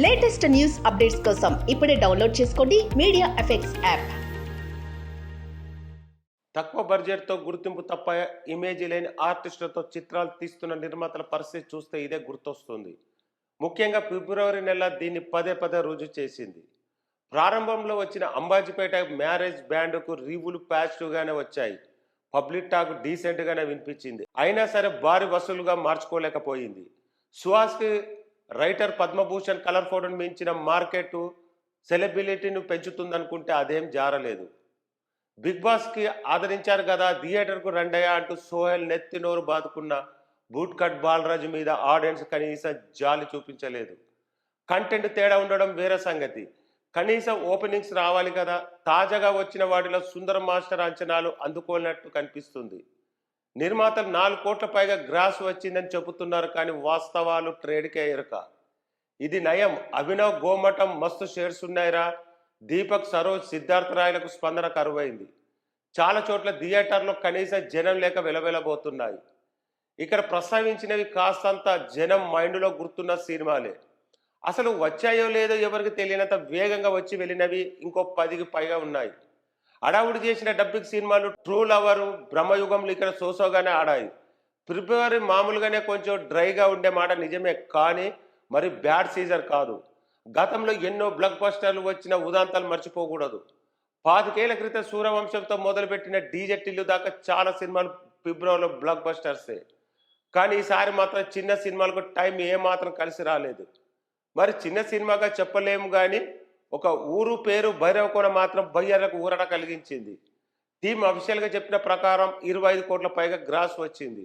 Latest news updates కోసం ఇప్పుడే download చేసుకోండి మీడియా ఎఫెక్ట్స్ యాప్. తక్కువ బడ్జెట్తో గుర్తింపు తప్ప ఇమేజ్ లేని ఆర్టిస్టులతో చిత్రాలు తీస్తున్న నిర్మాతల పరిస్థితి చూస్తే ఇదే గుర్తొస్తుంది. ముఖ్యంగా ఫిబ్రవరి నెల దీన్ని పదే పదే రుజువు చేసింది. ప్రారంభంలో వచ్చిన అంబాజీపేట మ్యారేజ్ బ్యాండ్కు రివ్యూలు పాజిటివ్గానే వచ్చాయి. పబ్లిక్ టాక్ డీసెంట్గానే వినిపించింది. అయినా సరే భారీ వసూలుగా మార్చుకోలేకపోయింది. సుహాస్కి రైటర్ పద్మభూషణ్ కలర్ ఫోటోను మించిన మార్కెట్ సెలబ్రిటీని పెంచుతుందనుకుంటే అదేం జారలేదు. బిగ్ బాస్కి ఆదరించారు కదా, థియేటర్కు రండయా అంటూ సోహెల్ నెత్తి నోరు బాదుకున్న బూట్ కట్ బాలరాజు మీద ఆడియన్స్ కనీసం జాలి చూపించలేదు. కంటెంట్ తేడా ఉండడం వేరే సంగతి, కనీసం ఓపెనింగ్స్ రావాలి కదా. తాజాగా వచ్చిన వాటిలో సుందర మాస్టర్ అంచనాలు అందుకోలేనట్టు కనిపిస్తుంది. నిర్మాతలు 4 కోట్ల పైగా గ్రాస్ వచ్చిందని చెబుతున్నారు, కానీ వాస్తవాలు ట్రేడ్కే ఎరుక. ఇది నయం, అభినవ్ గోమటం మస్తు షేర్స్ ఉన్నాయిరా. దీపక్, సరోజ్, సిద్ధార్థ రాయలకు స్పందన కరువైంది. చాలా చోట్ల థియేటర్లో కనీసం జనం లేక వెలవెలబోతున్నాయి. ఇక్కడ ప్రస్తావించినవి కాస్తంత జనం మైండ్లో గుర్తున్న సినిమాలే. అసలు వచ్చాయో లేదో ఎవరికి తెలియనంత వేగంగా వచ్చి వెళ్ళినవి ఇంకో 10కి పైగా ఉన్నాయి. అడావుడి చేసిన డబ్బింగ్ సినిమాలు ట్రూ లవరు, బ్రహ్మయుగంలో ఇక్కడ సోసోగానే ఆడాయి. ఫిబ్రవరి మామూలుగానే కొంచెం డ్రైగా ఉండే మాట నిజమే, కానీ మరి బ్యాడ్ సీజన్ కాదు. గతంలో ఎన్నో బ్లాక్ బస్టర్లు వచ్చిన ఉదాంతాలు మర్చిపోకూడదు. 25 ఏళ్ల క్రితం సూర్యవంశంతో మొదలుపెట్టిన డీజే టిల్లు దాకా చాలా సినిమాలు ఫిబ్రవరిలో బ్లాక్ బస్టర్సే. కానీ ఈసారి మాత్రం చిన్న సినిమాలకు టైం ఏమాత్రం కలిసి రాలేదు. మరి చిన్న సినిమాగా చెప్పలేము, కానీ ఒక ఊరు పేరు భైరవకోన మాత్రం బయ్యర్లకు ఊరట కలిగించింది. టీం అఫీషియల్గా చెప్పిన ప్రకారం 25 కోట్ల పైగా గ్రాస్ వచ్చింది.